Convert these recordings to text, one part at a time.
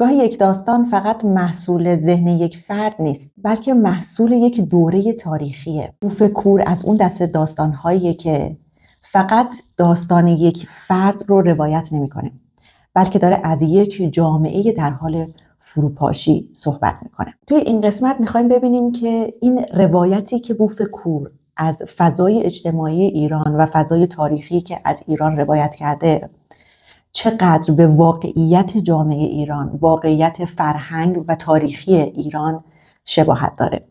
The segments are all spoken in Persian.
گاهی یک داستان فقط محصول ذهن یک فرد نیست، بلکه محصول یک دوره تاریخیه. بوف کور از اون دسته داستان‌هاییه که فقط داستان یک فرد رو روایت نمی‌کنه، بلکه داره از یک جامعه در حال فروپاشی صحبت میکنه. توی این قسمت میخوایم ببینیم که این روایتی که بوف کور از فضای اجتماعی ایران و فضای تاریخی که از ایران روایت کرده چقدر به واقعیت جامعه ایران، واقعیت فرهنگ و تاریخی ایران شباهت داره.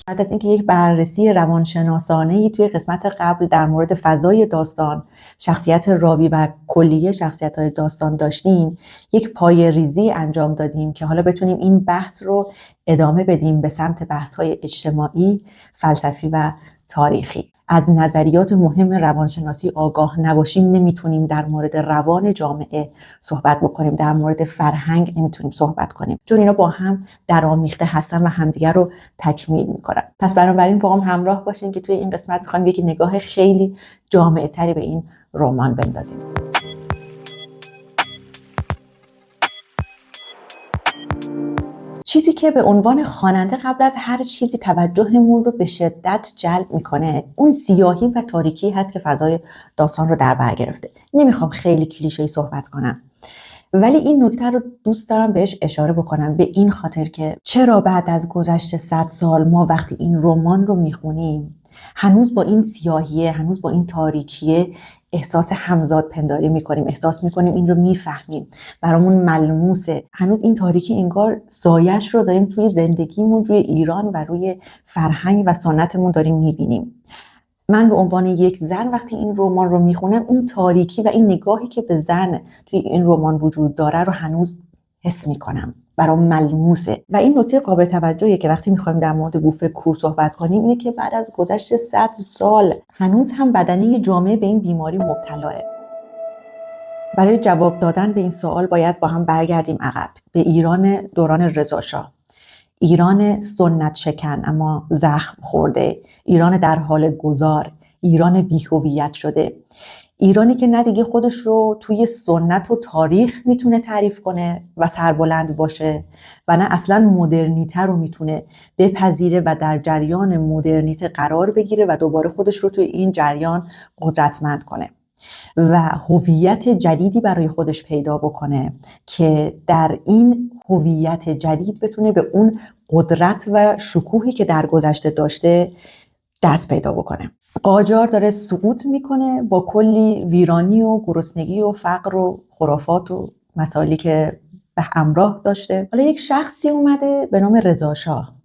بعد از اینکه یک بررسی روانشناسانه‌ای توی قسمت قبل در مورد فضای داستان، شخصیت راوی و کلیه شخصیت‌های داستان داشتیم، یک پایه‌ریزی انجام دادیم که حالا بتونیم این بحث رو ادامه بدیم به سمت بحث‌های اجتماعی، فلسفی و تاریخی. از نظریات مهم روانشناسی آگاه نباشیم نمیتونیم در مورد روان جامعه صحبت بکنیم، در مورد فرهنگ نمیتونیم صحبت کنیم، چون اینا با هم درآمیخته هستن و همدیگر رو تکمیل میکنن. پس بنابراین با هم همراه باشین که توی این قسمت میخوایم یک نگاه خیلی جامع تری به این رمان بندازیم. چیزی که به عنوان خواننده قبل از هر چیزی توجهمون رو به شدت جلب میکنه اون سیاهی و تاریکی هست که فضای داستان رو در بر گرفته. نمیخوام خیلی کلیشه‌ای صحبت کنم، ولی این نکته رو دوست دارم بهش اشاره بکنم، به این خاطر که چرا بعد از گذشت 100 سال ما وقتی این رمان رو میخونیم هنوز با این سیاهیه، هنوز با این تاریکیه احساس همزاد پنداری میکنیم، احساس میکنیم این رو میفهمیم، برامون ملموسه. هنوز این تاریکی انگار سایش رو داریم توی زندگیمون، روی ایران و روی فرهنگ و سنتمون داریم میبینیم. من به عنوان یک زن وقتی این رمان رو میخونم این تاریکی و این نگاهی که به زن توی این رمان وجود داره رو هنوز حس میکنم، برام ملموسه. و این نکته قابل توجهیه که وقتی میخوایم در مورد بوف کور صحبت کنیم اینه که بعد از گذشت 100 سال هنوز هم بدنه جامعه به این بیماری مبتلاه. برای جواب دادن به این سوال باید با هم برگردیم عقب به ایران دوران رضاشاه، ایران سنت شکن اما زخم خورده، ایران در حال گذار، ایران بی‌هویت شده، ایرانی که نه دیگه خودش رو توی سنت و تاریخ میتونه تعریف کنه و سربلند باشه و نه اصلا مدرنیته رو میتونه بپذیره و در جریان مدرنیته قرار بگیره و دوباره خودش رو توی این جریان قدرتمند کنه و هویت جدیدی برای خودش پیدا بکنه که در این هویت جدید بتونه به اون قدرت و شکوهی که در گذشته داشته دست پیدا بکنه. قاجار داره سقوط میکنه با کلی ویرانی و گرسنگی و فقر و خرافات و مسائلی که به همراه داشته. حالا یک شخصی اومده به نام رضاشاه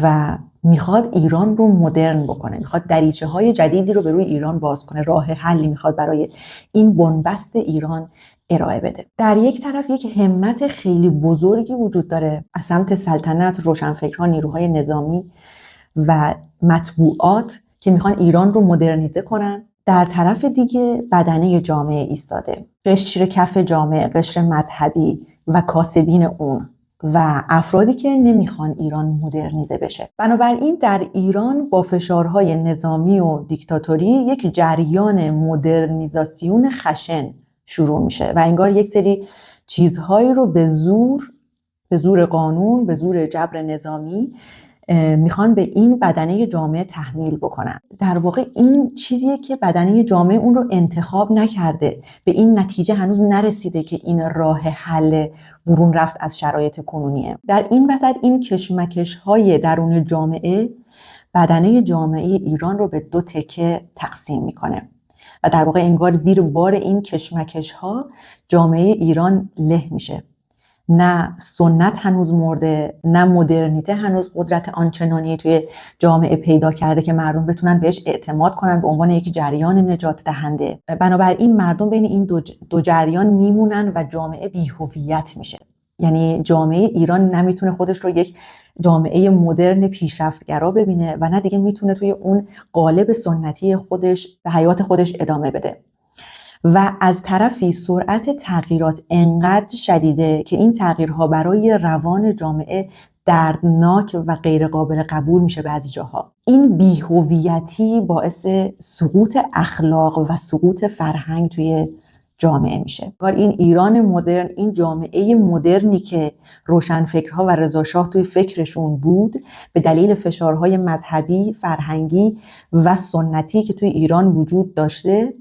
و میخواد ایران رو مدرن بکنه، میخواد دریچه های جدیدی رو به روی ایران باز کنه، راه حلی میخواد برای این بنبست ایران ارائه بده. در یک طرف یک همت خیلی بزرگی وجود داره از سمت سلطنت، روشنفکران، نیروهای نظامی و مطبوعات که میخوان ایران رو مدرنیزه کنن. در طرف دیگه بدنه جامعه ایستاده، قشر کف جامعه، قشر مذهبی و کاسبین اون و افرادی که نمیخوان ایران مدرنیزه بشه. بنابراین در ایران با فشارهای نظامی و دیکتاتوری یک جریان مدرنیزاسیون خشن شروع میشه و انگار یک سری چیزهایی رو به زور قانون، به زور جبر نظامی میخوان به این بدنه جامعه تحمیل بکنن. در واقع این چیزیه که بدنه جامعه اون رو انتخاب نکرده، به این نتیجه هنوز نرسیده که این راه حل برون رفت از شرایط کنونیه. در این وسط این کشمکش‌های درون جامعه بدنه جامعه ایران رو به دو تکه تقسیم میکنه و در واقع انگار زیر بار این کشمکش‌ها جامعه ایران له میشه. نه سنت هنوز مرده، نه مدرنیته هنوز قدرت آنچنانی توی جامعه پیدا کرده که مردم بتونن بهش اعتماد کنن به عنوان یک جریان نجات دهنده. بنابراین مردم بین این دو جریان میمونن و جامعه بی‌هویت میشه. یعنی جامعه ایران نمیتونه خودش رو یک جامعه مدرن پیشرفتگرا ببینه و نه دیگه میتونه توی اون قالب سنتی خودش به حیات خودش ادامه بده. و از طرفی سرعت تغییرات انقدر شدیده که این تغییرها برای روان جامعه دردناک و غیر قابل قبول میشه بعضی جاها. این بی‌هویتی باعث سقوط اخلاق و سقوط فرهنگ توی جامعه میشه. این ایران مدرن، این جامعه مدرنی که روشنفکرها و رضا شاه توی فکرشون بود، به دلیل فشارهای مذهبی، فرهنگی و سنتی که توی ایران وجود داشته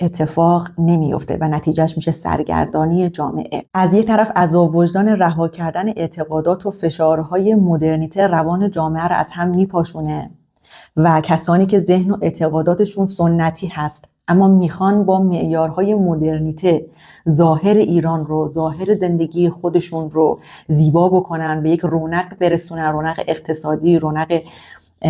اتفاق نمیفته و نتیجهش میشه سرگردانی جامعه. از یک طرف عذاب وجدان رها کردن اعتقادات و فشارهای مدرنیته روان جامعه رو از هم میپاشونه و کسانی که ذهن و اعتقاداتشون سنتی هست اما میخوان با معیارهای مدرنیته ظاهر ایران رو، ظاهر زندگی خودشون رو زیبا بکنن، به یک رونق برسونن، رونق اقتصادی، رونق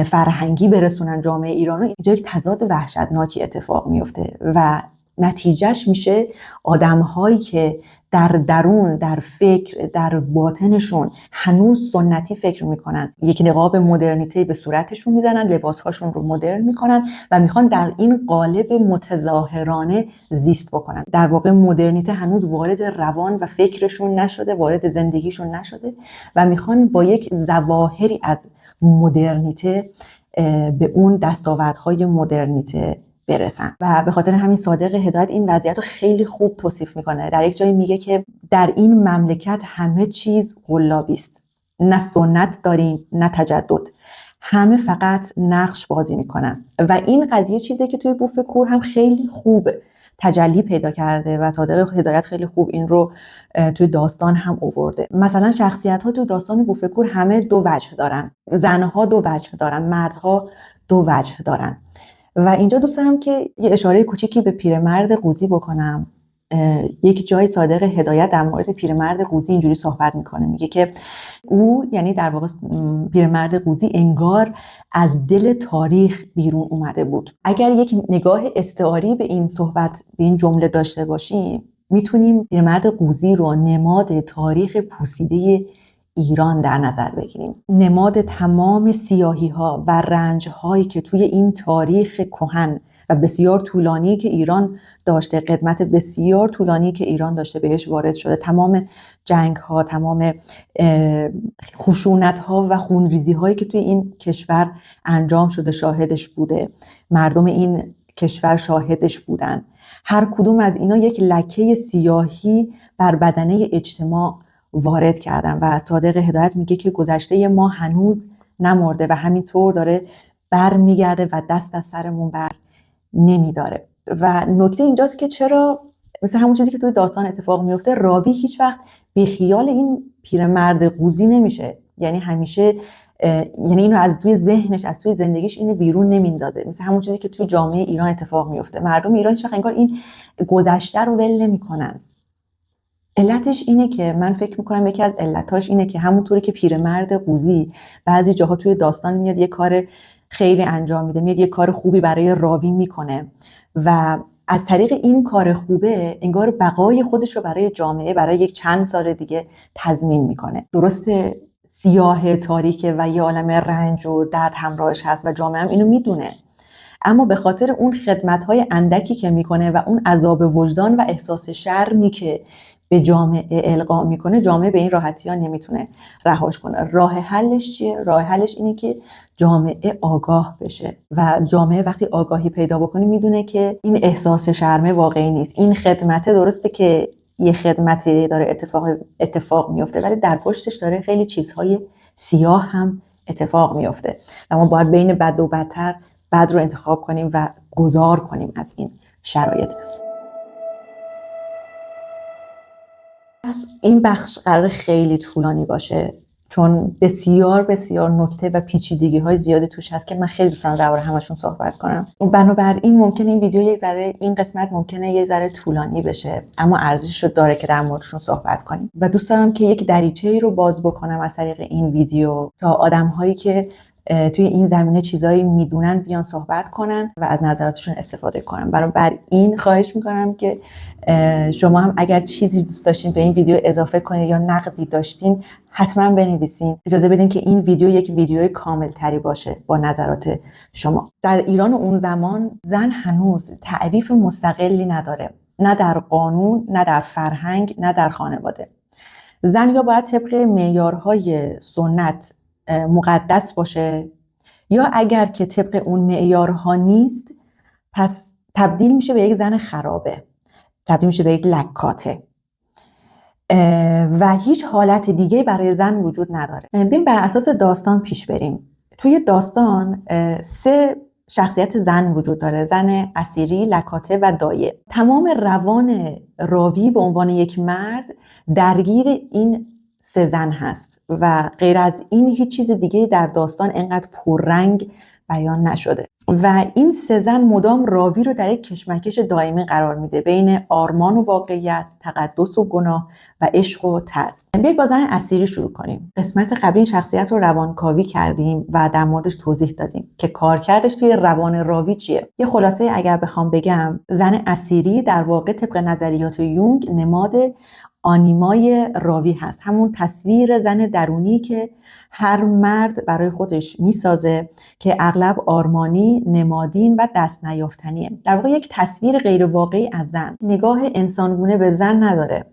فرهنگی برسونن جامعه ایران رو، اینجا یک تضاد وحشتناکی اتفاق میفته و نتیجهش میشه آدم‌هایی که در درون، در فکر، در باطنشون هنوز سنتی فکر میکنن، یک نقاب مدرنیته به صورتشون میزنن، لباسهاشون رو مدرن میکنن و میخوان در این قالب متظاهرانه زیست بکنن. در واقع مدرنیته هنوز وارد روان و فکرشون نشده، وارد زندگیشون نشده و میخوان با یک ظواهری از مدرنیته به اون دستاوردهای مدرنیته برسن. و به خاطر همین صادق هدایت این وضعیت رو خیلی خوب توصیف میکنه. در یک جایی میگه که در این مملکت همه چیز قلابی است، نه سنت داریم نه تجدد، همه فقط نقش بازی میکنن. و این قضیه چیزی که توی بوف کور هم خیلی خوب تجلی پیدا کرده و صادق هدایت خیلی خوب این رو توی داستان هم آورده. مثلا شخصیت ها توی داستان بوف کور همه دو وجه دارن، زنها دو وجه دارن، مردها دو وجه دارن. و اینجا دوست دارم که یه اشاره کوچیکی به پیرمرد قوزی بکنم. یک جای صادق هدایت در مورد پیرمرد قوزی اینجوری صحبت میکنه، میگه که او، یعنی در واقع پیرمرد قوزی، انگار از دل تاریخ بیرون اومده بود. اگر یک نگاه استعاری به این صحبت، به این جمله داشته باشیم، میتونیم پیرمرد قوزی رو نماد تاریخ پوسیده ایران در نظر بگیریم، نماد تمام سیاهی ها و رنج هایی که توی این تاریخ کهن و بسیار طولانی که ایران داشته، قدمت بسیار طولانی که ایران داشته بهش وارد شده، تمام جنگ ها، تمام خشونت ها و خونریزی هایی که توی این کشور انجام شده شاهدش بوده، مردم این کشور شاهدش بودن. هر کدوم از اینا یک لکه سیاهی بر بدنه اجتماع وارد کردن و صادق هدایت میگه که گذشته ما هنوز نمرده و همینطور داره بر میگرده و دست از سرمون بر نمیداره. و نکته اینجاست که چرا مثل همون چیزی که توی داستان اتفاق میفته، راوی هیچ وقت بیخیال این پیرمرد قوزی نمیشه، یعنی همیشه یعنی اینو از توی ذهنش، از توی زندگیش اینو بیرون نمیندازه. مثل همون چیزی که توی جامعه ایران اتفاق میفته، مردم ایران هیچ وقت انگار این گذشته رو ول نمیکنن. علتش اینه که من فکر میکنم یکی از علتاش اینه که همونطوری که پیرمرد قوزی بعضی جاها توی داستان میاد یه کار خیری انجام میده، میاد یه کار خوبی برای راوی میکنه و از طریق این کار خوبه انگار بقای خودش رو برای جامعه، برای یک چند سال دیگه تضمین میکنه. درسته سیاه تاریکه و یه عالم رنج و درد همراهش هست و جامعه هم اینو میدونه، اما به خاطر اون خدمت‌های اندکی که میکنه و اون عذاب وجدان و احساس شرمی که به جامعه القا میکنه، جامعه به این راحتی ها نمیتونه رهاش کنه. راه حلش چیه؟ راه حلش اینه که جامعه آگاه بشه و جامعه وقتی آگاهی پیدا بکنه میدونه که این احساس شرمه واقعی نیست، این خدمته درسته که یه خدمتی داره اتفاق میفته ولی در پشتش داره خیلی چیزهای سیاه هم اتفاق میفته و ما باید بین بد و بدتر بد رو انتخاب کنیم و گذار کنیم از این شرایط. این بخش قرار خیلی طولانی باشه چون بسیار بسیار نکته و پیچیدگی های زیادی توش هست که من خیلی دوست دارم درباره همشون صحبت کنم. بنابراین ممکنه این ویدیو یک ذره، این قسمت ممکنه یک ذره طولانی بشه، اما ارزشش رو داره که در موردشون صحبت کنیم و دوست دارم که یک دریچه‌ای رو باز بکنم از طریق این ویدیو تا آدم‌هایی که توی این زمینه چیزایی میدونن بیان صحبت کنن و از نظراتشون استفاده کنن. بنابراین خواهش میکنم که شما هم اگر چیزی دوست داشتین به این ویدیو اضافه کنید یا نقدی داشتین حتما بنویسین. اجازه بدین که این ویدیو یک ویدیو کامل تری باشه با نظرات شما. در ایران اون زمان زن هنوز تعریف مستقلی نداره، نه در قانون، نه در فرهنگ، نه در خانواده. زن یا باید طبق معیارهای سنت مقدس باشه، یا اگر که طبق اون معیارها نیست پس تبدیل میشه به یک زن خرابه، تبدیل میشه به یک لکاته و هیچ حالت دیگه برای زن وجود نداره. بیم بر اساس داستان پیش بریم. توی داستان 3 شخصیت زن وجود داره: زن اسیری، لکاته و دایه. تمام روان راوی به عنوان یک مرد درگیر این 3 زن هست و غیر از این هیچ چیز دیگه در داستان انقدر پررنگ بیان نشده و این 3 زن مدام راوی رو در یک کشمکش دائمی قرار میده بین آرمان و واقعیت، تقدس و گناه و عشق و ترس. بیایید با زن اسیری شروع کنیم. قسمت قبلی این شخصیت رو روانکاوی کردیم و در موردش توضیح دادیم که کارکردش توی روان راوی چیه. یه خلاصه اگر بخوام بگم، زن اسیری در واقع طبق نظریات یونگ نماد آنیمای راوی هست، همون تصویر زن درونی که هر مرد برای خودش میسازه که اغلب آرمانی، نمادین و دست نیافتنیه. در واقع یک تصویر غیر واقعی از زن. نگاه انسانگونه به زن نداره،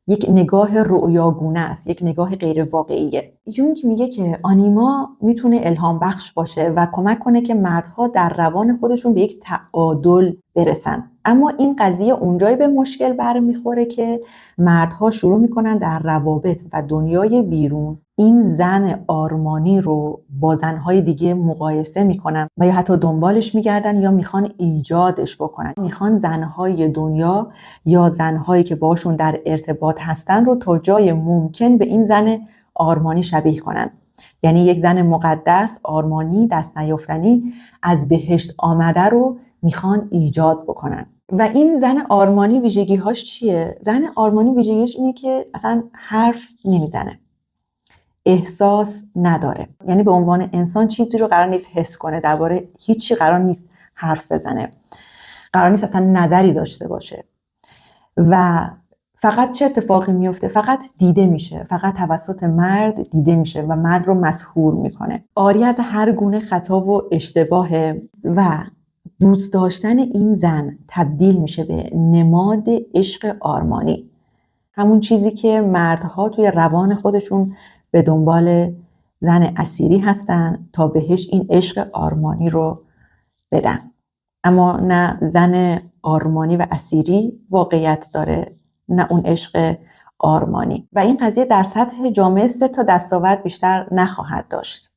یک نگاه رؤیاگونه است، یک نگاه غیر واقعیه. یونگ میگه که آنیما میتونه الهام بخش باشه و کمک کنه که مردها در روان خودشون به یک تعادل برسن. اما این قضیه اونجایی به مشکل برمیخوره که مردها شروع میکنن در روابط و دنیای بیرون این زن آرمانی رو با زنهای دیگه مقایسه میکنن و یا حتی دنبالش میگردن یا میخوان ایجادش بکنن. میخوان زنهای دنیا یا زنهایی که باشون در ارتباط هستن رو تا جای ممکن به این زن آرمانی شبیه کنن. یعنی یک زن مقدس، آرمانی، دست نیافتنی، از بهشت آمده رو میخوان ایجاد بکنن. و این زن آرمانی ویژگی‌هاش چیه؟ زن آرمانی ویژگیش اینه که اصلا حرف نمیزنه، احساس نداره. یعنی به عنوان انسان چیزی رو قرار نیست حس کنه، درباره هیچی قرار نیست حرف بزنه، قرار نیست اصلا نظری داشته باشه و فقط چه اتفاقی میفته؟ فقط دیده میشه، فقط توسط مرد دیده میشه و مرد رو مسحور میکنه. عاری از هر گونه خطا و اشتباهه و دوست داشتن این زن تبدیل میشه به نماد عشق آرمانی، همون چیزی که مردها توی روان خودشون به دنبال زن اسیری هستن تا بهش این عشق آرمانی رو بدن. اما نه زن آرمانی و اسیری واقعیت داره، نه اون عشق آرمانی. و این قضیه در سطح جامعه 3 تا دستاورد بیشتر نخواهد داشت.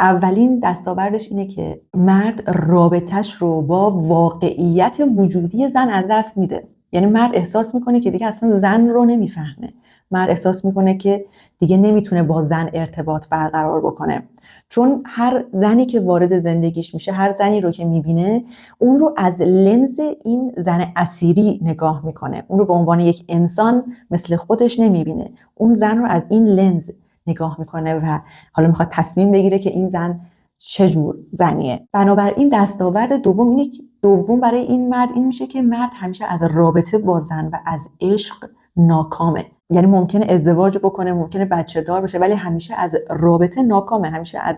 اولین دستاوردش اینه که مرد رابطش رو با واقعیت وجودی زن از دست میده. یعنی مرد احساس میکنه که دیگه اصلا زن رو نمیفهمه. مرد احساس میکنه که دیگه نمیتونه با زن ارتباط برقرار بکنه، چون هر زنی که وارد زندگیش میشه، هر زنی رو که میبینه، اون رو از لنز این زن اسیری نگاه میکنه. اون رو به عنوان یک انسان مثل خودش نمیبینه، اون زن رو از این لنز نگاه میکنه و حالا میخواد تصمیم بگیره که این زن چجور زنیه. بنابراین دستاورد دوم اینه که برای این مرد این میشه که مرد همیشه از رابطه با زن و از عشق ناکامه. یعنی ممکنه ازدواج بکنه، ممکنه بچه دار بشه، ولی همیشه از رابطه ناکامه، همیشه از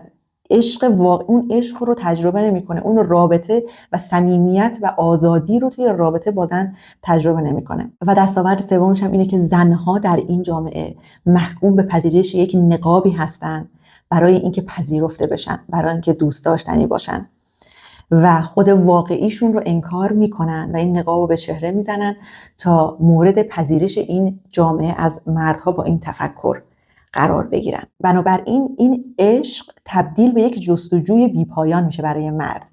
عشق اون عشق رو تجربه نمیکنه، اون رابطه و صمیمیت و آزادی رو توی رابطه با زن تجربه نمیکنه. و دستاورد سومش هم اینه که زنها در این جامعه محکوم به پذیرش یک نقابی هستن برای اینکه پذیرفته بشن، برای اینکه دوست داشتنی باشن و خود واقعیشون رو انکار میکنن و این نقاب رو به چهره میزنن تا مورد پذیرش این جامعه از مردها با این تفکر قرار بگیرن. بنابراین این عشق تبدیل به یک جستجوی بیپایان میشه برای مرد،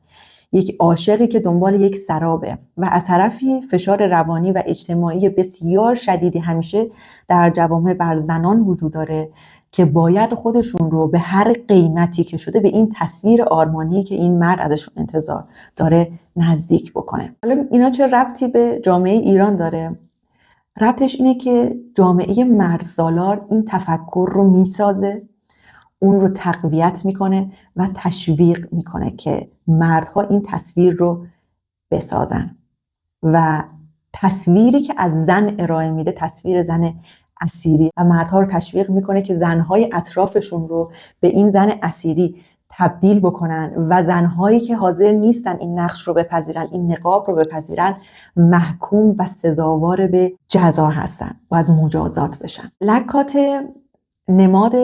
یک عاشقی که دنبال یک سرابه و از طرفی فشار روانی و اجتماعی بسیار شدیدی همیشه در جوامع بر زنان وجود داره که باید خودشون رو به هر قیمتی که شده به این تصویر آرمانی که این مرد ازشون انتظار داره نزدیک بکنه. حالا اینا چه ربطی به جامعه ایران داره؟ ربطش اینه که جامعه مردسالار این تفکر رو میسازه، اون رو تقویت میکنه و تشویق میکنه که مردها این تصویر رو بسازن و تصویری که از زن ارائه میده تصویر زن اسیری و مردها رو تشویق میکنه که زنهای اطرافشون رو به این زن اسیری تبدیل بکنن و زنهایی که حاضر نیستن این نقش رو بپذیرن، این نقاب رو بپذیرن، محکوم و سزاوار به جزا هستن، باید مجازات بشن. لکات نماد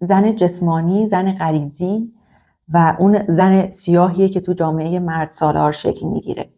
زن جسمانی، زن غریزی و اون زن سیاهیه که تو جامعه مرد سالار شکل میگیره.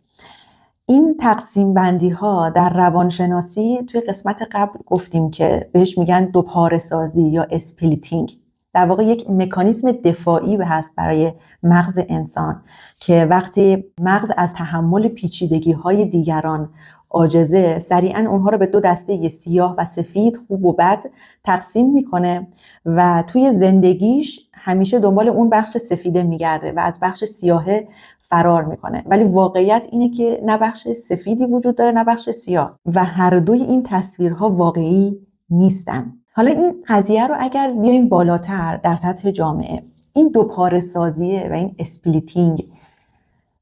این تقسیم بندی ها در روانشناسی توی قسمت قبل گفتیم که بهش میگن دوپاره سازی یا اسپلیتینگ. در واقع یک مکانیزم دفاعی هست برای مغز انسان که وقتی مغز از تحمل پیچیدگی های دیگران عاجزه، سریعا اونها رو به دو دسته سیاه و سفید، خوب و بد تقسیم میکنه و توی زندگیش همیشه دنبال اون بخش سفیده میگرده و از بخش سیاهه فرار میکنه. ولی واقعیت اینه که نه بخش سفیدی وجود داره نه بخش سیاه و هر دوی این تصویرها واقعی نیستن. حالا این قضیه رو اگر بیایم بالاتر در سطح جامعه، این دوپاره سازیه و این اسپلیتینگ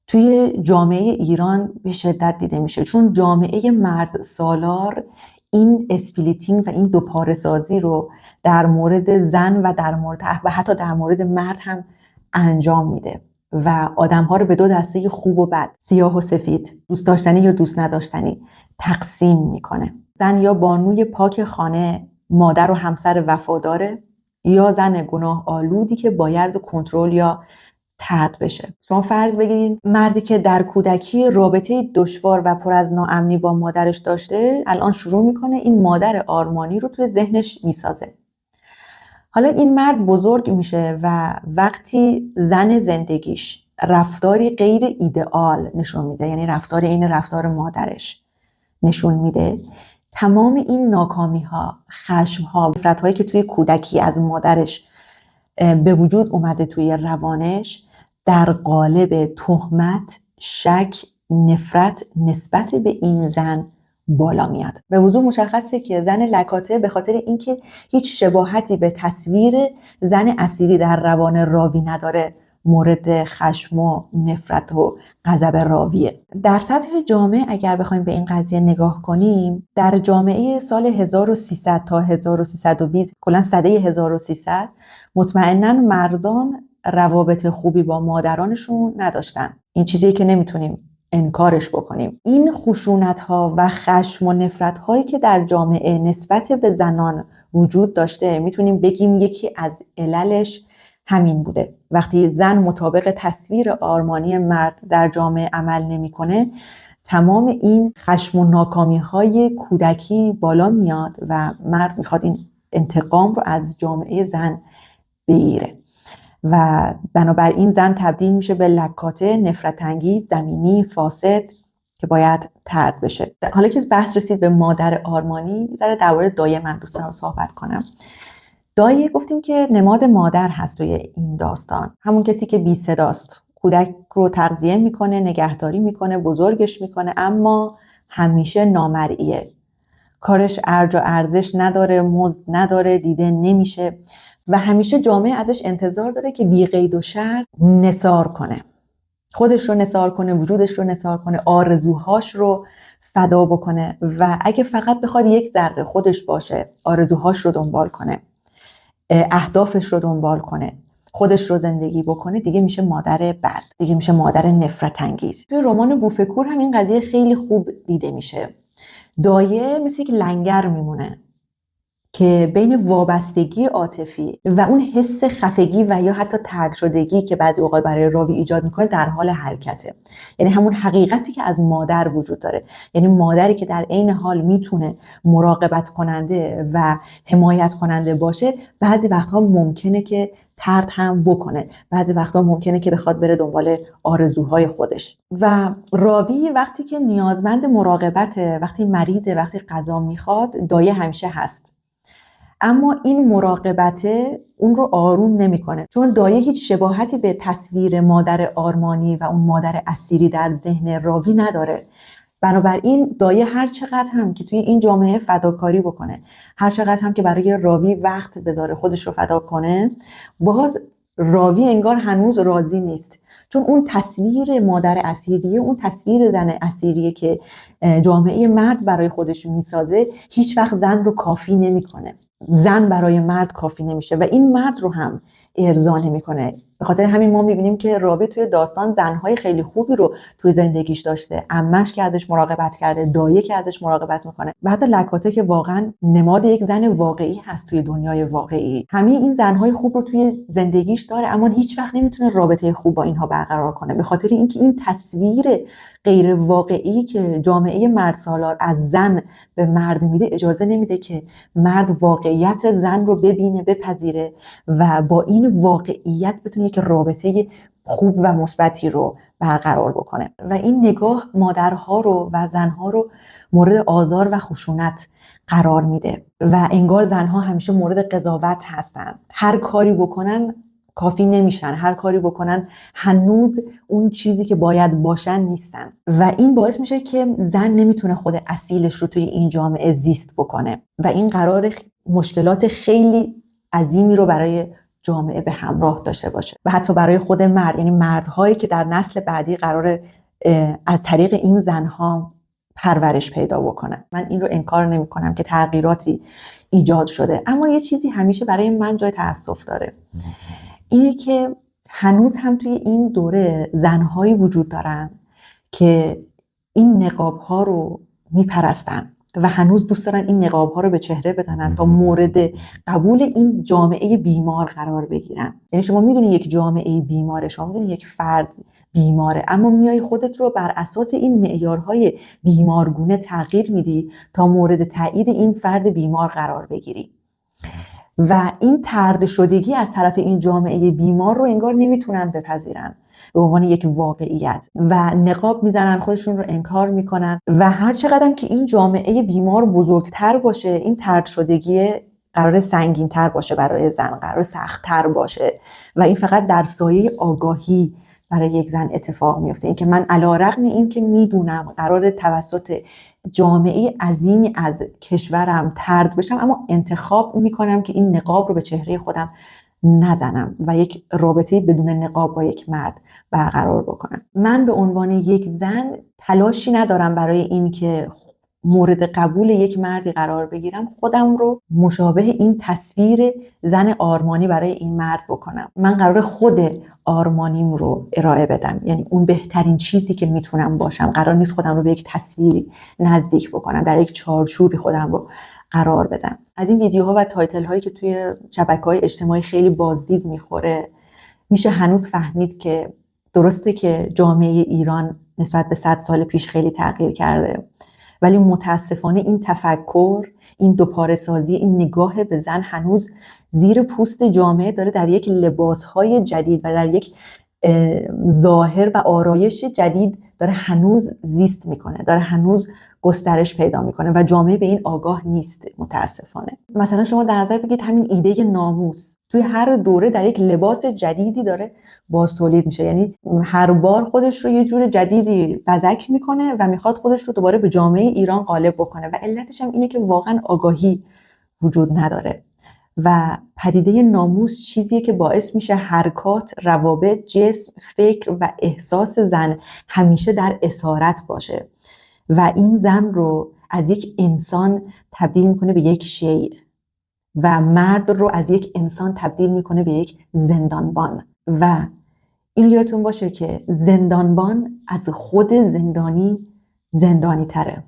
توی جامعه ایران به شدت دیده میشه، چون جامعه مرد سالار این اسپلیتینگ و این دوپاره سازی رو در مورد زن و در مورد و حتی در مورد مرد هم انجام میده و آدم‌ها رو به دو دسته خوب و بد، سیاه و سفید، دوست داشتنی یا دوست نداشتنی تقسیم میکنه. زن یا بانوی پاک خانه، مادر و همسر وفاداره، یا زن گناه آلودی که باید کنترل یا طرد بشه. شما فرض بگیرید مردی که در کودکی رابطه دشوار و پر از ناامنی با مادرش داشته، الان شروع میکنه این مادر آرمانی رو توی ذهنش میسازه. حالا این مرد بزرگ میشه و وقتی زن زندگیش رفتاری غیر ایدئال نشون میده، یعنی رفتار این رفتار مادرش نشون میده، تمام این ناکامی ها، خشم ها، نفرت هایی که توی کودکی از مادرش به وجود اومده توی روانش، در قالب تهمت، شک، نفرت نسبت به این زن بالا میاد. به وضوح مشخصه که زن لکاته به خاطر اینکه هیچ شباهتی به تصویر زن اسیری در روان راوی نداره، مورد خشم و نفرت و غضب راویه. در سطح جامعه اگر بخوایم به این قضیه نگاه کنیم، در جامعه سال 1300 تا 1320، کلا سده 1300، مطمئناً مردان روابط خوبی با مادرانشون نداشتن. این چیزیه که نمیتونیم انکارش بکنیم. این خشونت ها و خشم و نفرت هایی که در جامعه نسبت به زنان وجود داشته، میتونیم بگیم یکی از عللش همین بوده. وقتی زن مطابق تصویر آرمانی مرد در جامعه عمل نمیکنه، تمام این خشم و ناکامی های کودکی بالا میاد و مرد میخواد این انتقام رو از جامعه زن بگیره و بنابراین زن تبدیل میشه به لکاته، نفرت انگیز، زمینی، فاسد که باید طرد بشه. حالا که بحث رسید به مادر آرمانی، ذره درباره دایه من دوست دارم صحبت کنم. دایه گفتیم که نماد مادر هست توی این داستان، همون کسی که بی صداست، کودک رو تغذیه میکنه، نگهداری میکنه، بزرگش میکنه، اما همیشه نامرئیه، کارش ارج و ارزش نداره، مزد نداره، دیده نمیشه و همیشه جامعه ازش انتظار داره که بی قید و شرط نثار کنه، خودش رو نثار کنه، وجودش رو نثار کنه، آرزوهاش رو فدا بکنه و اگه فقط بخواد یک ذره خودش باشه، آرزوهاش رو دنبال کنه، اهدافش رو دنبال کنه، خودش رو زندگی بکنه، دیگه میشه مادر بد، دیگه میشه مادر نفرت انگیز. توی رمان بوفکور هم این قضیه خیلی خوب دیده میشه. دایه مثل یک لنگر میمونه که بین وابستگی عاطفی و اون حس خفگی و یا حتی طرد شدگی که بعضی اوقات برای راوی ایجاد میکنه در حال حرکته. یعنی همون حقیقتی که از مادر وجود داره، یعنی مادری که در عین حال میتونه مراقبت کننده و حمایت کننده باشه، بعضی وقتها ممکنه که طرد هم بکنه، بعضی وقتها ممکنه که بخواد بره دنبال آرزوهای خودش. و راوی وقتی که نیازمند مراقبته، وقتی مریضه، وقتی غذا میخواد، دایه همیشه هست، اما این مراقبته اون رو آروم نمیکنه، چون دایه هیچ شباهتی به تصویر مادر آرمانی و اون مادر اسیری در ذهن راوی نداره. بنابراین دایه هر چقدر هم که توی این جامعه فداکاری بکنه، هر چقدر هم که برای راوی وقت بذاره، خودش رو فدا کنه، باز راوی انگار هنوز راضی نیست، چون اون تصویر مادر اسیریه، اون تصویر زن اسیریه که جامعه مرد برای خودش میسازه، هیچ وقت زن رو کافی نمیکنه. زن برای مرد کافی نمیشه و این مرد رو هم ارضا نمیکنه. به خاطر همین ما میبینیم که رابی توی داستان زنهای خیلی خوبی رو توی زندگیش داشته، عمش که ازش مراقبت کرده، دایه که ازش مراقبت میکنه و حتی لکاته که واقعا نماد یک زن واقعی هست توی دنیای واقعی. همه این زنهای خوب رو توی زندگیش داره، اما هیچ وقت نمیتونه رابطه خوب با اینها برقرار کنه، به خاطر اینکه این تصویر غیر واقعی که جامعه مردسالار از زن به مرد میده اجازه نمیده که مرد واقعیت زن رو ببینه، بپذیره و با این واقعیت بتونه یک رابطه خوب و مثبتی رو برقرار بکنه. و این نگاه مادرها رو و زنها رو مورد آزار و خشونت قرار میده و انگار زنها همیشه مورد قضاوت هستن، هر کاری بکنن کافی نمیشن، هر کاری بکنن هنوز اون چیزی که باید باشن نیستن و این باعث میشه که زن نمیتونه خود اصیلش رو توی این جامعه زیست بکنه و این قرار مشکلات خیلی عظیمی رو برای جامعه به همراه داشته باشه و حتی برای خود مرد، یعنی مردهایی که در نسل بعدی قرار از طریق این زنها پرورش پیدا بکنن. من این رو انکار نمی کنم که تغییراتی ایجاد شده، اما یه چیزی همیشه برای من جای تأسف داره، اینه که هنوز هم توی این دوره زنهایی وجود دارن که این نقاب‌ها رو میپرستن و هنوز دوست دارن این نقاب‌ها رو به چهره بزنن تا مورد قبول این جامعه بیمار قرار بگیرن. یعنی شما میدونی یک جامعه بیماره، شما میدونی یک فرد بیماره، اما میای خودت رو بر اساس این معیارهای بیمارگونه تغییر میدی تا مورد تایید این فرد بیمار قرار بگیری و این طرد شدگی از طرف این جامعه بیمار رو انگار نمیتونن بپذیرن به عنوان یک واقعیت و نقاب میزنن، خودشون رو انکار میکنن و هر چقدر که این جامعه بیمار بزرگتر باشه، این طرد شدگی قرار سنگین‌تر باشه برای زن، قرار سخت‌تر باشه و این فقط در سایه آگاهی برای یک زن اتفاق میفته. این که من علی‌رغم این که میدونم قرار توسط جامعه عظیمی از کشورم طرد بشم، اما انتخاب میکنم که این نقاب رو به چهره خودم نزنم و یک رابطه بدون نقاب با یک مرد برقرار بکنم. من به عنوان یک زن تلاشی ندارم برای این که مورد قبول یک مردی قرار بگیرم خودم رو مشابه این تصویر زن آرمانی برای این مرد بکنم. من قرار خود آرمانیم رو ارائه بدم، یعنی اون بهترین چیزی که میتونم باشم. قرار نیست خودم رو به یک تصویری نزدیک بکنم، در یک چارچوبی خودم رو قرار بدم. از این ویدیوها و تایتل هایی که توی شبکه‌های اجتماعی خیلی بازدید میخوره میشه هنوز فهمید که درسته که جامعه ایران نسبت به 100 سال پیش خیلی تغییر کرده، ولی متاسفانه این تفکر، این دوپاره سازی، این نگاه به زن هنوز زیر پوست جامعه داره در یک لباسهای جدید و در یک ظاهر و آرایش جدید داره هنوز زیست میکنه، داره هنوز گسترش پیدا میکنه و جامعه به این آگاه نیست متاسفانه. مثلا شما در نظر بگیرید همین ایده ناموس توی هر دوره در یک لباس جدیدی داره باز تولید میشه، یعنی هر بار خودش رو یه جور جدیدی بزک میکنه و میخواد خودش رو دوباره به جامعه ایران غالب بکنه و علتش هم اینه که واقعا آگاهی وجود نداره و پدیده ناموس چیزیه که باعث میشه حرکات، روابط، جسم، فکر و احساس زن همیشه در اسارت باشه و این زن رو از یک انسان تبدیل میکنه به یک شیء و مرد رو از یک انسان تبدیل میکنه به یک زندانبان. و این یادتون باشه که زندانبان از خود زندانی تره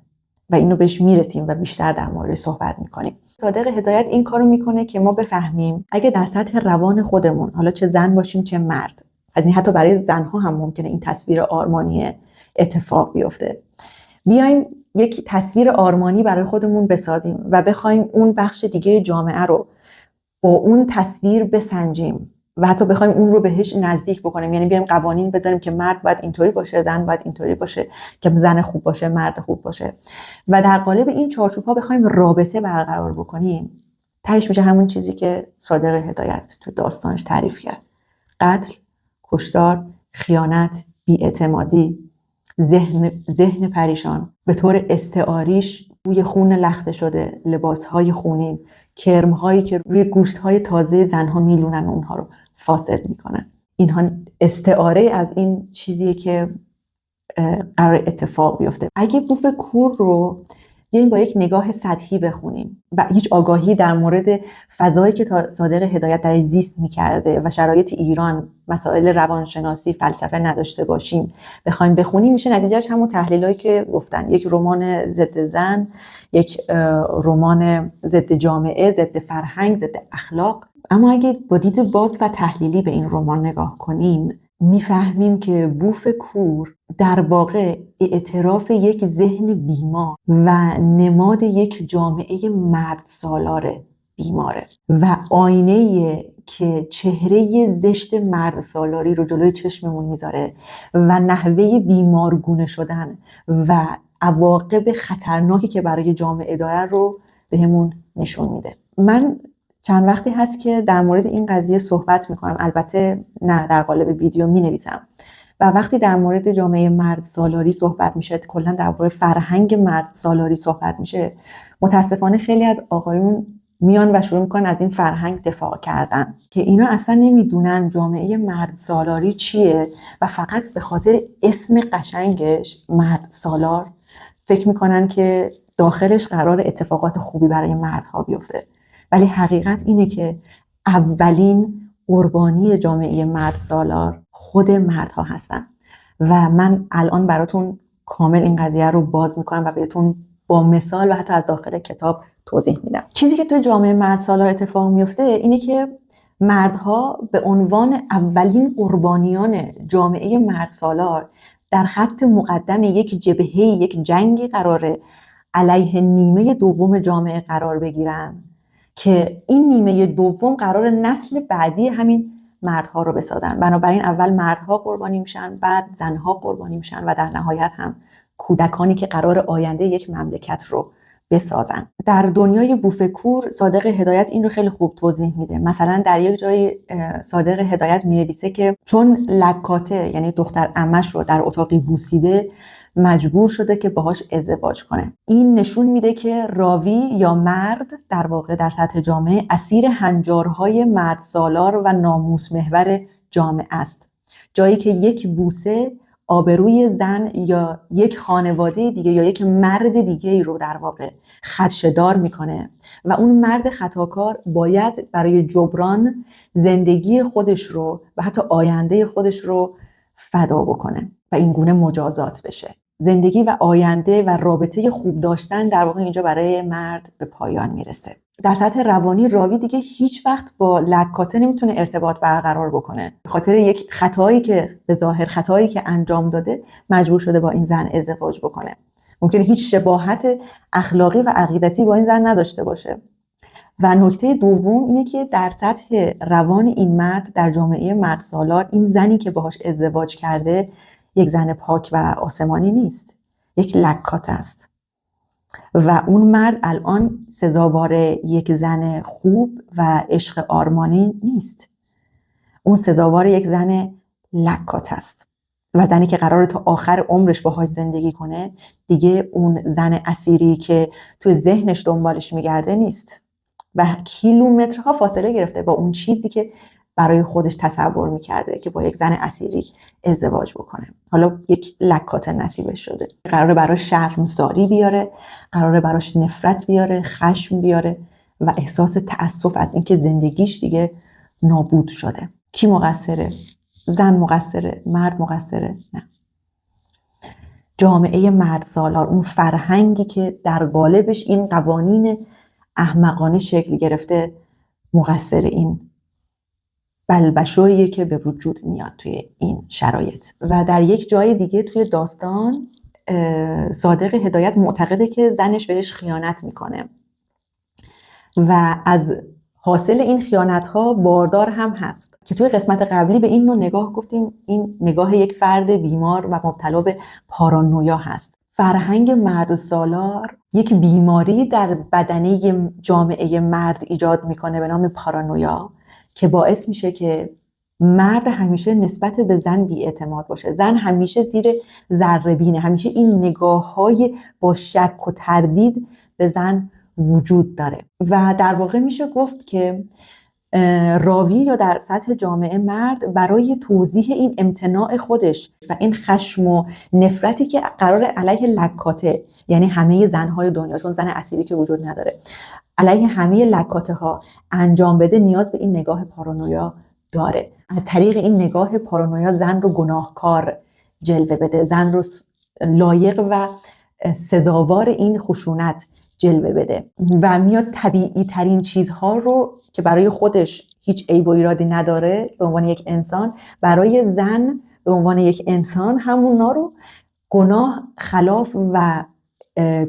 و اینو بهش میرسیم و بیشتر در مورد صحبت میکنیم. صادق هدایت این کارو میکنه که ما بفهمیم اگه در سطح روان خودمون، حالا چه زن باشیم چه مرد، یعنی حتی برای زنها هم ممکنه این تصویر آرمانی اتفاق بیفته، بیایم یک تصویر آرمانی برای خودمون بسازیم و بخوایم اون بخش دیگه جامعه رو با اون تصویر بسنجیم و حتی بخوایم اون رو بهش نزدیک بکنیم. یعنی بیایم قوانین بذاریم که مرد باید اینطوری باشه، زن باید اینطوری باشه، که زن خوب باشه، مرد خوب باشه و در قالب این چارچوب‌ها بخوایم رابطه برقرار بکنیم. تهش میشه همون چیزی که صادق هدایت تو داستانش تعریف کرد: قتل، کشتار، خیانت، بی‌اعتمادی، ذهن پریشان، به طور استعاریش بوی خون لخته شده، لباسهای خونین، کرم‌هایی که روی گوشت‌های تازه زنها میلونن و اونها رو فاسد میکنن. اینها استعاره از این چیزیه که قرار اتفاق بیفته. اگه بوف کور رو بیایم با یک نگاه سطحی بخونیم و هیچ آگاهی در مورد فضایی که صادق هدایت در زیست می‌کرده و شرایط ایران، مسائل روانشناسی، فلسفه نداشته باشیم بخوایم بخونیم، میشه نتیجهش همون تحلیلایی که گفتن، یک رمان ضد زن، یک رمان ضد جامعه، ضد فرهنگ، ضد اخلاق. اما اگه با دید باز و تحلیلی به این رمان نگاه کنیم، میفهمیم که بوف کور در واقع اعتراف یک ذهن بیمار و نماد یک جامعه مرد سالار بیماره و آینه که چهره زشت مرد سالاری رو جلوی چشممون میذاره و نحوه بیمارگونه شدن و عواقب خطرناکی که برای جامعه داره رو بهمون نشون میده. من چند وقتی هست که در مورد این قضیه صحبت میکنم، البته نه در قالب ویدیو مینویسم، و وقتی در مورد جامعه مرد سالاری صحبت میشه، کلا در مورد فرهنگ مرد سالاری صحبت میشه، متاسفانه خیلی از آقایون میان و شروع میکنن از این فرهنگ دفاع کردن که اینا اصلا نمیدونن جامعه مرد سالاری چیه و فقط به خاطر اسم قشنگش مرد سالار فکر میکنن که داخلش قرار اتفاقات خوبی برای مردها بیفته. ولی حقیقت اینه که اولین قربانی جامعه مرد سالار خود مردها هستن و من الان براتون کامل این قضیه رو باز میکنم و بهتون با مثال و حتی از داخل کتاب توضیح میدم. چیزی که توی جامعه مرد سالار اتفاق میفته اینه که مردها به عنوان اولین قربانیان جامعه مرد سالار در خط مقدم یک جبهه، یک جنگی قراره علیه نیمه دوم جامعه قرار بگیرن که این نیمه دوم قرار نسل بعدی همین مردها رو بسازن. بنابراین اول مردها قربانی میشن، بعد زنها قربانی میشن و در نهایت هم کودکانی که قرار آینده یک مملکت رو بسازن. در دنیای بوف کور صادق هدایت این رو خیلی خوب توضیح میده. مثلا در یک جای صادق هدایت مینویسه که چون لکاته، یعنی دختر عمش رو در اتاقی بوسیده، مجبور شده که باهاش ازدواج کنه. این نشون میده که راوی یا مرد در واقع در سطح جامعه اسیر هنجارهای مرد سالار و ناموس محور جامعه است. جایی که یک بوسه آبروی زن یا یک خانواده دیگه یا یک مرد دیگه رو در واقع خدشه‌دار میکنه و اون مرد خطاکار باید برای جبران زندگی خودش رو و حتی آینده خودش رو فدا بکنه و این گونه مجازات بشه. زندگی و آینده و رابطه خوب داشتن در واقع اینجا برای مرد به پایان میرسه. در سطح روانی راوی دیگه هیچ وقت با لکاته نمیتونه ارتباط برقرار بکنه. به خاطر یک خطایی که به ظاهر خطایی که انجام داده مجبور شده با این زن ازدواج بکنه. ممکنه هیچ شباهت اخلاقی و عقیدتی با این زن نداشته باشه. و نکته دوم اینه که در سطح روان این مرد در جامعه مرد سالار، این زنی که باهاش ازدواج کرده یک زن پاک و آسمانی نیست، یک لکات است و اون مرد الان سزاوار یک زن خوب و عشق آرمانی نیست. اون سزاوار یک زن لکات است و زنی که قراره تا آخر عمرش باهاش زندگی کنه دیگه اون زن اسیری که تو ذهنش دنبالش میگرده نیست و کیلومترها فاصله گرفته با اون چیزی که برای خودش تصور میکرده که با یک زن اسیری ازدواج بکنه. حالا یک لکات نصیبش شده، قراره براش شرمساری بیاره، قراره براش نفرت بیاره، خشم بیاره و احساس تأسف از اینکه زندگیش دیگه نابود شده. کی مقصره؟ زن مقصره؟ مرد مقصره؟ نه. جامعه مرد سالار، اون فرهنگی که در قالبش این قوانین احمقانه شکل گرفته، مقصر این بلبشویی که به وجود میاد توی این شرایط. و در یک جای دیگه توی داستان صادق هدایت معتقده که زنش بهش خیانت میکنه و از حاصل این خیانت‌ها باردار هم هست که توی قسمت قبلی به این نوع نگاه گفتیم این نگاه یک فرد بیمار و مبتلا به پارانویا هست. فرهنگ مرد سالار یک بیماری در بدنه جامعه مرد ایجاد میکنه به نام پارانویا که باعث میشه که مرد همیشه نسبت به زن بی‌اعتماد باشه. زن همیشه زیر ذره‌بینه، همیشه این نگاه‌های با شک و تردید به زن وجود داره و در واقع میشه گفت که راوی یا در سطح جامعه مرد برای توضیح این امتناع خودش و این خشم و نفرتی که قرار علیه لکاته، یعنی همه زنهای دنیا، چون زن اصیلی که وجود نداره، علیه همه لکاته ها انجام بده، نیاز به این نگاه پارانویا داره. از طریق این نگاه پارانویا زن رو گناهکار جلوه بده، زن رو لایق و سزاوار این خشونت جلوه بده و میاد طبیعی ترین چیزها رو که برای خودش هیچ عیب و ایرادی نداره به عنوان یک انسان، برای زن به عنوان یک انسان همونا رو گناه، خلاف و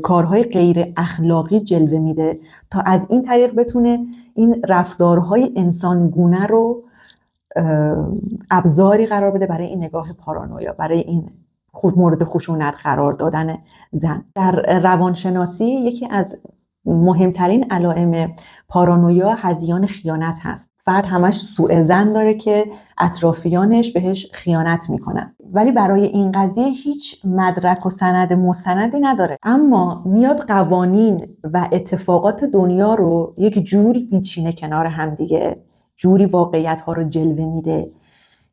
کارهای غیر اخلاقی جلوه میده تا از این طریق بتونه این رفتارهای انسانگونه رو ابزاری قرار بده برای این نگاه پارانویا، برای این مورد خشونت قرار دادن زن. در روانشناسی یکی از مهمترین علائم پارانویا هذیان خیانت هست. فرد همش سوء ظن داره که اطرافیانش بهش خیانت میکنن، ولی برای این قضیه هیچ مدرک و سند مستندی نداره، اما میاد قوانین و اتفاقات دنیا رو یک جوری میچینه کنار هم دیگه، جوری واقعیت ها رو جلوه میده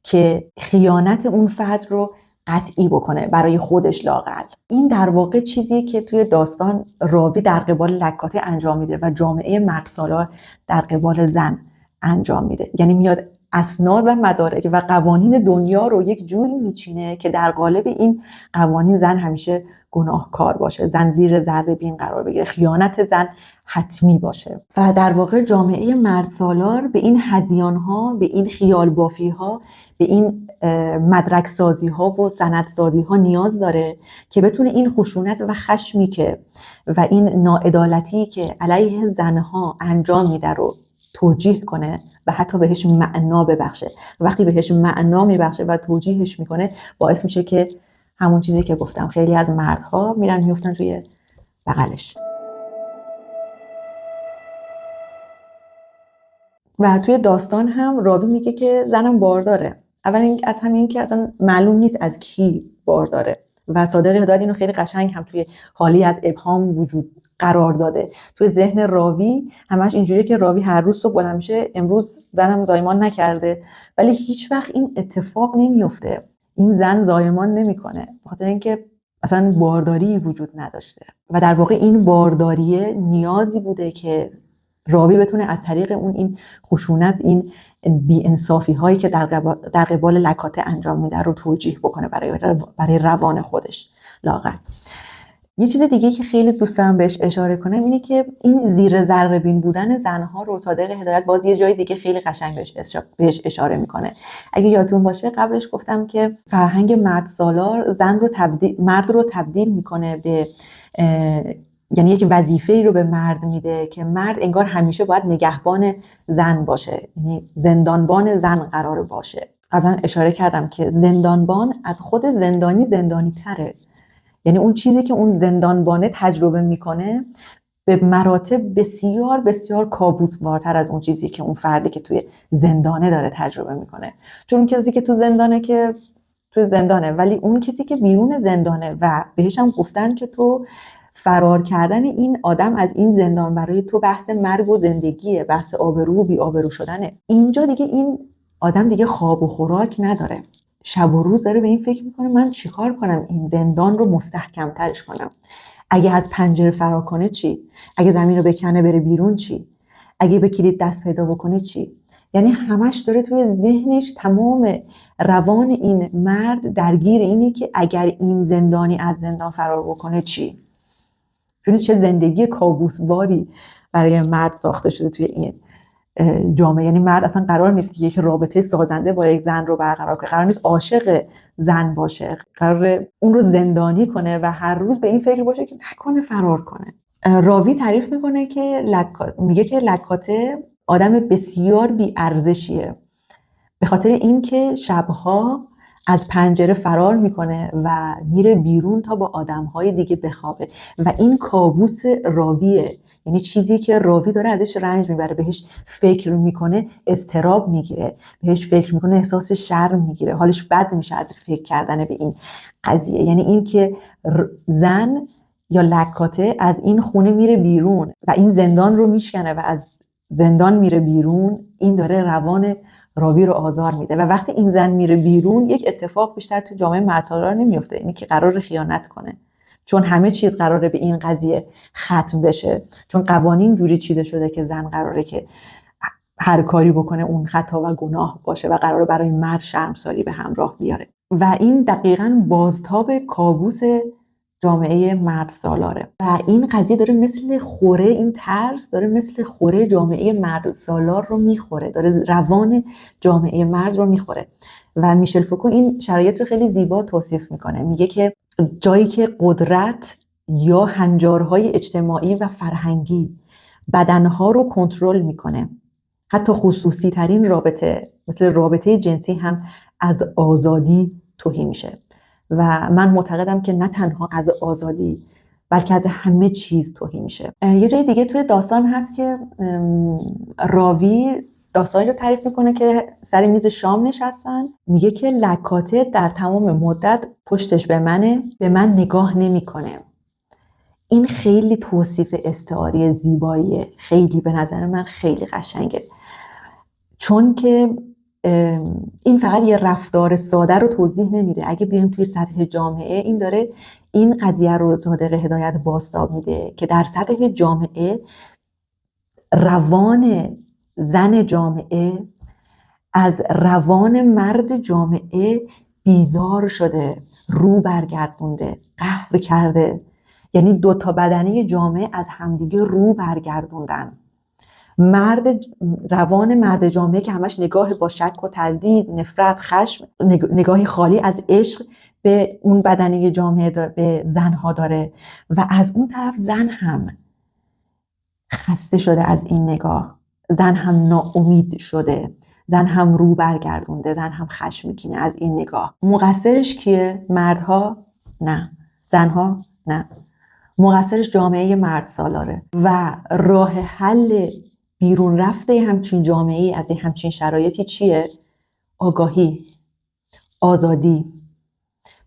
که خیانت اون فرد رو قطعی بکنه برای خودش لااقل. این در واقع چیزیه که توی داستان راوی در قبال لکاته انجام میده و جامعه مرد سالار در قبال زن انجام میده. یعنی میاد اسناد و مدارک و قوانین دنیا رو یک جوری میچینه که در قالب این قوانین زن همیشه گناهکار باشه، زن زیر ذره بین قرار بگیره، خیانت زن حتمی باشه. و در واقع جامعه مرد سالار به این هذیان ها، به این خیال بافی ها، به این مدرک سازی ها و سند سازی ها نیاز داره که بتونه این خشونت و خشمی که و این ناعدالتی که علیه زنها انجام میده رو توجیه کنه و حتی بهش معنا ببخشه. وقتی بهش معنا میبخشه و توجیهش میکنه، باعث میشه که همون چیزی که گفتم، خیلی از مردها میرن میفتن توی بغلش. و توی داستان هم راوی میگه که زنم بارداره. اولا از همین که اصلا معلوم نیست از کی بارداره و صادق هدایت اینو خیلی قشنگ هم توی حالی از ابهام وجود قرار داده. توی ذهن راوی همش اینجوریه که راوی هر روز صبح بلند میشه امروز زنم زایمان نکرده، ولی هیچ وقت این اتفاق نمیفته، این زن زایمان نمیکنه، بخاطر اینکه اصلا بارداری وجود نداشته. و در واقع این بارداریه نیازی بوده که راوی بتونه از طریق اون این خشونت، این بی‌انصافی هایی که در قبال لکاته انجام میده رو توجیه بکنه برای روان خودش لااقل. یه چیز دیگه که خیلی دوست دارم بهش اشاره کنم اینه که این زیر ذره بین بودن زنها رو صادق هدایت باز یه جای دیگه خیلی قشنگ بهش اشاره میکنه. اگه یادتون باشه قبلش گفتم که فرهنگ مرد سالار مرد رو تبدیل میکنه به یعنی یک وظیفه‌ای رو به مرد میده که مرد انگار همیشه باید نگهبان زن باشه، یعنی زندانبان زن قرار باشه. قبلا اشاره کردم که زندانبان از خود زندانی تره، یعنی اون چیزی که اون زندانبانه تجربه میکنه به مراتب بسیار بسیار کابوس‌بارتر از اون چیزی که اون فردی که توی زندانه داره تجربه میکنه. چون اون کسی که تو زندانه ولی اون کسی که بیرون زندانه و بهش هم گفتن که تو فرار کردن این آدم از این زندان برای تو بحث مرگ و زندگیه، بحث آبرو و بی آبرو شدنه. اینجا دیگه این آدم دیگه خواب و خوراک نداره، شب و روز داره به این فکر میکنه من چیکار کنم این زندان رو مستحکم ترش کنم. اگه از پنجره فرار کنه چی؟ اگه زمین رو بکنه بره بیرون چی؟ اگه به کلید دست پیدا بکنه چی؟ یعنی همش داره توی ذهنش، تمام روان این مرد درگیر اینه که اگر این زندانی از زندان فرار بکنه چی؟ چه زندگی کابوسواری برای مرد ساخته شده توی این جامعه. یعنی مرد اصلا قرار نیست که یک رابطه سازنده با یک زن رو برقرار کنه، قرار نیست عاشق زن باشه، قرار اون رو زندانی کنه و هر روز به این فکر باشه که نکنه فرار کنه. راوی تعریف میکنه که میگه که لکاته آدم بسیار بی ارزشیه، به خاطر اینکه شبها از پنجره فرار میکنه و میره بیرون تا با آدمهای دیگه بخوابه و این کابوس راویه، یعنی چیزی که راوی داره ازش رنج میبره، بهش فکر میکنه اضطراب میگیره، بهش فکر میکنه احساس شرم میگیره، حالش بد میشه از فکر کردن به این قضیه. یعنی این که زن یا لکاته از این خونه میره بیرون و این زندان رو میشکنه و از زندان میره بیرون، این داره روان راوی رو آزار میده و وقتی این زن میره بیرون یک اتفاق بیشتر تو جامعه مردسالار نمیفته، اینی که قرار خیانت کنه، چون همه چیز قراره به این قضیه ختم بشه، چون قوانین جوری چیده شده که زن قراره که هر کاری بکنه اون خطا و گناه باشه و قراره برای مرد شرمساری به همراه بیاره و این دقیقاً بازتاب کابوس جامعه مرد سالاره و این قضیه داره مثل خوره، این ترس داره مثل خوره جامعه مرد سالار رو میخوره، داره روان جامعه مرد رو میخوره و میشل فوکو این شرایط رو خیلی زیبا توصیف میکنه. میگه که جایی که قدرت یا هنجارهای اجتماعی و فرهنگی بدنها رو کنترل میکنه، حتی خصوصی ترین رابطه مثل رابطه جنسی هم از آزادی تهی میشه و من معتقدم که نه تنها از آزادی بلکه از همه چیز تهی میشه. یه جای دیگه توی داستان هست که راوی داستانی رو تعریف میکنه که سر میز شام نشستن، میگه که لکاته در تمام مدت پشتش به من نگاه نمیکنه. این خیلی توصیف استعاری زیباییه، خیلی به نظر من خیلی قشنگه، چون که این فقط یه رفتار ساده رو توضیح نمیده. اگه بیایم توی سطح جامعه، این داره این قضیه رو صادق هدایت بازتاب میده که در سطح جامعه روان زن جامعه از روان مرد جامعه بیزار شده، رو برگردونده، قهر کرده. یعنی دوتا بدنه جامعه از همدیگه رو برگردوندن. روان مرد جامعه که همش نگاه با شک و تردید، نفرت، خشم، نگاهی خالی از عشق به اون بدنه جامعه به زنها داره و از اون طرف زن هم خسته شده از این نگاه، زن هم ناامید شده، زن هم رو برگردونده، زن هم خشمگینه از این نگاه. مقصرش کیه؟ مردها؟ نه. زنها؟ نه. مقصرش جامعه مرد سالاره و راه حل بیرون رفته همچین جامعه از این همچین شرایطی چیه؟ آگاهی، آزادی،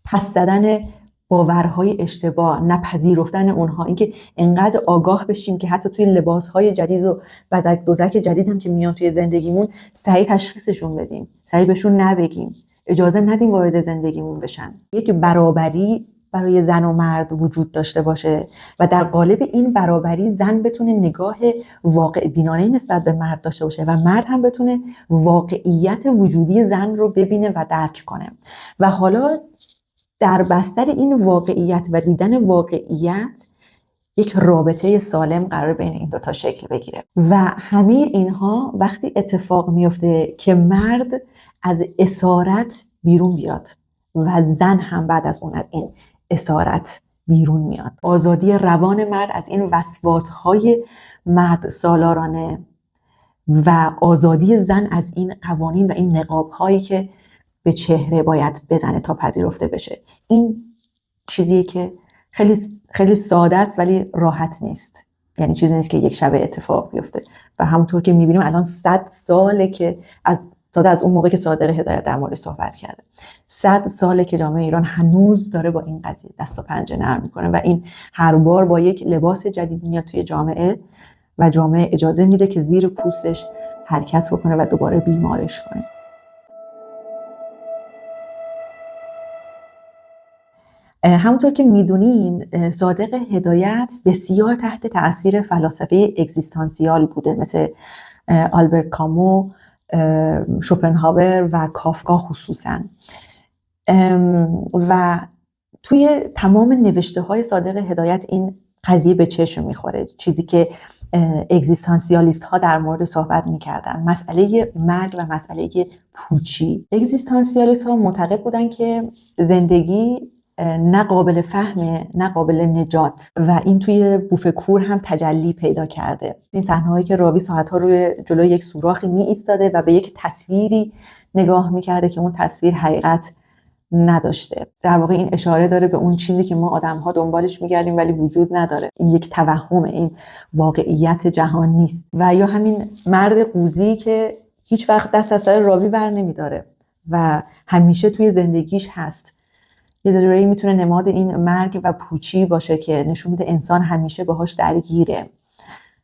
پس زدن باورهای اشتباه، نپذیرفتن اونها، اینکه انقدر آگاه بشیم که حتی توی لباسهای جدید و بزک دوزک جدید هم که میان توی زندگیمون سریع تشخیصشون بدیم، سریع بهشون نبگیم، اجازه ندیم وارد زندگیمون بشن. یک برابری برای زن و مرد وجود داشته باشه و در قالب این برابری زن بتونه نگاه واقع بینانه نسبت به مرد داشته باشه و مرد هم بتونه واقعیت وجودی زن رو ببینه و درک کنه و حالا در بستر این واقعیت و دیدن واقعیت یک رابطه سالم قرار بین این دوتا شکل بگیره و همه اینها وقتی اتفاق میفته که مرد از اسارت بیرون بیاد و زن هم بعد از اون از این اسارت بیرون میاد. آزادی روان مرد از این وسواس‌های مرد سالارانه و آزادی زن از این قوانین و این نقاب‌هایی که به چهره باید بزنه تا پذیرفته بشه. این چیزیه که خیلی خیلی ساده است ولی راحت نیست. یعنی چیزی نیست که یک شبه اتفاق بیفته و همونطور که می‌بینیم الان 100 ساله که از اون موقع که صادق هدایت در مورد صحبت کرده، 100 ساله که جامعه ایران هنوز داره با این قضیه دست و پنجه نرم میکنه و این هر بار با یک لباس جدید میاد توی جامعه و جامعه اجازه میده که زیر پوستش حرکت بکنه و دوباره بیمارش کنه. همونطور که میدونین صادق هدایت بسیار تحت تأثیر فلاسفه اگزیستانسیال بوده، مثل آلبرت کامو، شوپنهاور و کافکا خصوصاً و توی تمام نوشته های صادق هدایت این قضیه به چشم میخوره، چیزی که اگزیستانسیالیست ها در مورد صحبت میکردن، مسئله مرگ و مسئله پوچی. اگزیستانسیالیست ها معتقد بودن که زندگی نه قابل فهمه نه قابل نجات و این توی بوفکور هم تجلی پیدا کرده. این صحنه‌هایی که راوی ساعت‌ها روی جلوی یک سوراخی می ایستاده و به یک تصویری نگاه می‌کرده که اون تصویر حقیقت نداشته. در واقع این اشاره داره به اون چیزی که ما آدم‌ها دنبالش می‌گردیم ولی وجود نداره. این یک توهمه، این واقعیت جهان نیست. و یا همین مرد قوزی که هیچ وقت دست از سر راوی بر نمی‌داره و همیشه توی زندگیش هست. یه جورایی میتونه نماد این مرگ و پوچی باشه که نشون میده انسان همیشه باهاش درگیره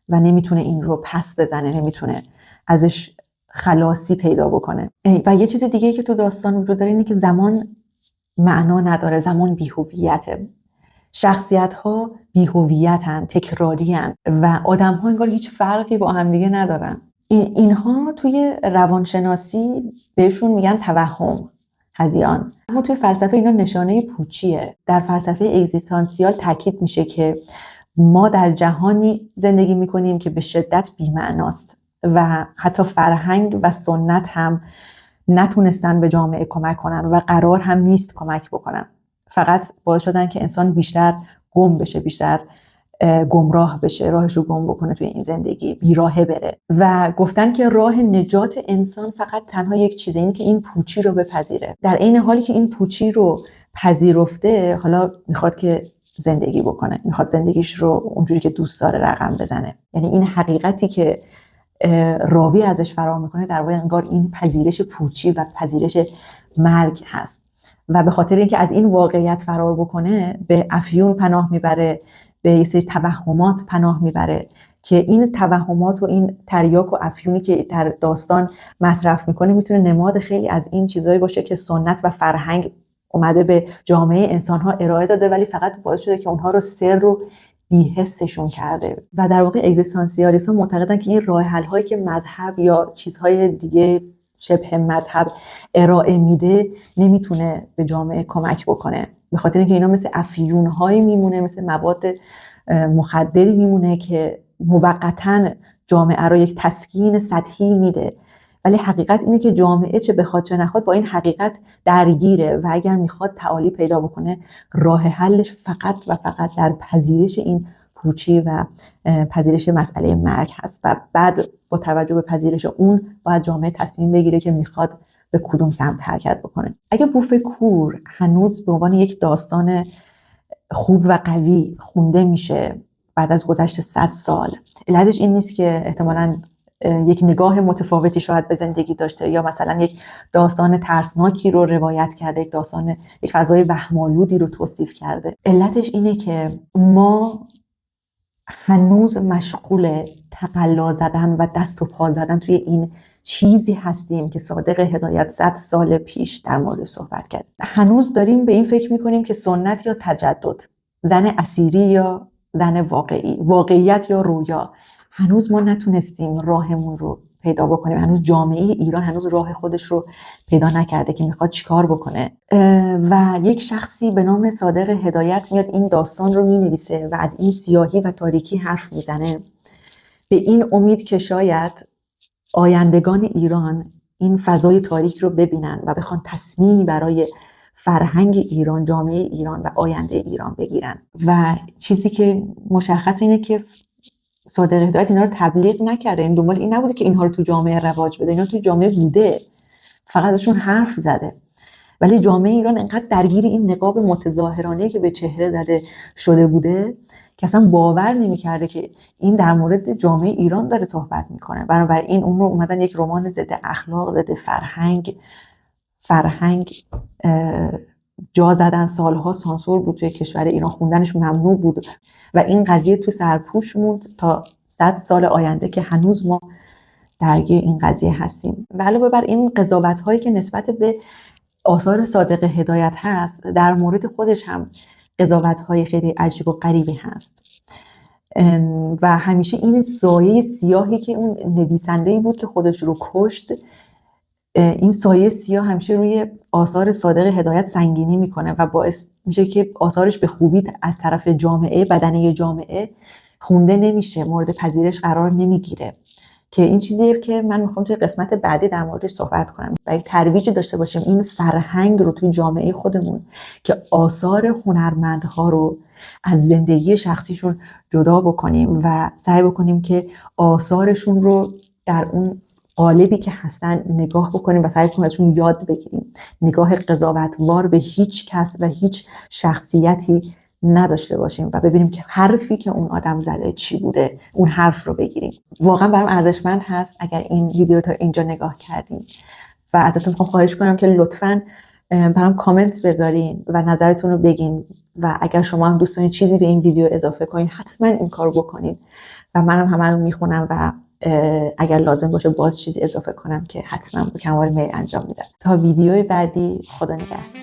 و نمیتونه این رو پس بزنه، نمیتونه ازش خلاصی پیدا بکنه. و یه چیز دیگه که تو داستان وجود داره اینه که زمان معنا نداره، زمان بی‌هویته. شخصیت‌ها بی‌هویتن، تکراری‌ان و آدم‌ها انگار هیچ فرقی با هم دیگه ندارن. اینها توی روانشناسی بهشون میگن توهم، هذیان. اما توی فلسفه اینا نشانه پوچیه. در فلسفه اگزیستانسیال تاکید میشه که ما در جهانی زندگی میکنیم که به شدت بی‌معناست و حتی فرهنگ و سنت هم نتونستن به جامعه کمک کنن و قرار هم نیست کمک بکنن. فقط باعث شدن که انسان بیشتر گم بشه، بیشتر گمراه بشه، راهش رو گم بکنه توی این زندگی، بیراهه بره. و گفتن که راه نجات انسان فقط تنها یک چیزه، این که این پوچی رو بپذیره. در این حالی که این پوچی رو پذیرفته، حالا میخواد که زندگی بکنه، میخواد زندگیش رو اونجوری که دوست داره رقم بزنه. یعنی این حقیقتی که راوی ازش فرار میکنه در واقع انگار این پذیرش پوچی و پذیرش مرگ هست و به خاطر اینکه از این واقعیت فرار بکنه به افیون پناه میبره، به یه سری توهمات پناه میبره که این توهمات و این تریاک و افیونی که در داستان مصرف میکنه میتونه نماد خیلی از این چیزایی باشه که سنت و فرهنگ اومده به جامعه انسانها ارائه داده ولی فقط باعث شده که اونها رو سر رو بی‌حسشون کرده. و در واقع اگزیستانسیالیست‌ها معتقدن که این راه حل هایی که مذهب یا چیزهای دیگه شبه مذهب ارائه میده نمیتونه به جامعه کمک بکنه، به خاطر اینکه اینا مثل افیون هایی میمونه، مثل مواد مخدری میمونه که موقتاً جامعه رو یک تسکین سطحی میده، ولی حقیقت اینه که جامعه چه بخواد چه نخواد با این حقیقت درگیره و اگر میخواد تعالی پیدا بکنه راه حلش فقط و فقط در پذیرش این پوچی و پذیرش مسئله مرگ هست و بعد با توجه به پذیرش اون باید جامعه تصمیم بگیره که میخواد به کدوم سمت حرکت بکنه. اگه بوف کور هنوز به عنوان یک داستان خوب و قوی خونده میشه بعد از گذشت 100 سال، علتش این نیست که احتمالاً یک نگاه متفاوتی شاید به زندگی داشته یا مثلا یک داستان ترسناکی رو روایت کرده، یک فضای وهم‌آلودی رو توصیف کرده. علتش اینه که ما هنوز مشغول تقلا زدن و دست و پا زدن توی این چیزی هستیم که صادق هدایت 100 سال پیش در مورد صحبت کرد. هنوز داریم به این فکر میکنیم که سنت یا تجدد، زن اسیری یا زن واقعی، واقعیت یا رویا. هنوز ما نتونستیم راهمون رو پیدا بکنیم. هنوز جامعه ایران هنوز راه خودش رو پیدا نکرده که میخواد چیکار بکنه و یک شخصی به نام صادق هدایت میاد این داستان رو مینویسه و از این سیاهی و تاریکی حرف میزنه به این امید که شاید آیندگان ایران این فضای تاریک رو ببینن و بخوان تصمیمی برای فرهنگ ایران، جامعه ایران و آینده ایران بگیرن. و چیزی که مشخص اینه که صادق هدایت اینا رو تبلیغ نکرده، این دنبال این نبوده که اینها رو تو جامعه رواج بده، اینا تو جامعه بوده، فقط ازشون حرف زده. ولی جامعه ایران انقدر درگیر این نقاب متظاهرانه که به چهره زده شده بوده که اصلا باور نمی‌کرده که این در مورد جامعه ایران داره صحبت میکنه. بنابراین اون رو اومدن یک رمان ضد اخلاق، ضد فرهنگ جا زدن. سالها سانسور بود توی کشور ایران، خوندنش ممنوع بود و این قضیه تو سرپوش موند تا 100 سال آینده که هنوز ما درگیر این قضیه هستیم. و علاوه بر این قضاوت هایی که نسبت به آثار صادق هدایت هست، در مورد خودش هم قضاوت های خیلی عجیب و غریبی هست و همیشه این سایه سیاهی که اون نویسنده‌ای بود که خودش رو کشت، این سایه سیاه همیشه روی آثار صادق هدایت سنگینی میکنه و باعث میشه که آثارش به خوبی از طرف جامعه، بدنه جامعه خونده نمیشه، مورد پذیرش قرار نمیگیره. که این چیزیه که من میخوام توی قسمت بعدی در موردش صحبت کنم و یک ترویج داشته باشیم این فرهنگ رو توی جامعه خودمون که آثار هنرمندها رو از زندگی شخصیشون جدا بکنیم و سعی بکنیم که آثارشون رو در اون قالبی که هستن نگاه بکنیم و سعی کنیم ازشون یاد بگیریم. نگاه قضاوتوار به هیچ کس و هیچ شخصیتی نداشته باشیم و ببینیم که حرفی که اون آدم زده چی بوده، اون حرف رو بگیریم. واقعا برام ارزشمند هست اگر این ویدیو تا اینجا نگاه کردین و ازتون میخوام خواهش کنم که لطفاً برام کامنت بذارین و نظرتون رو بگین و اگر شما هم دوست دارین چیزی به این ویدیو اضافه کنین حتما این کارو بکنین و منم همه رو میخونم و اگر لازم باشه باز چیزی اضافه کنم که حتما با کمال میل انجام میدم. تا ویدیوی بعدی، خدا نگهدار.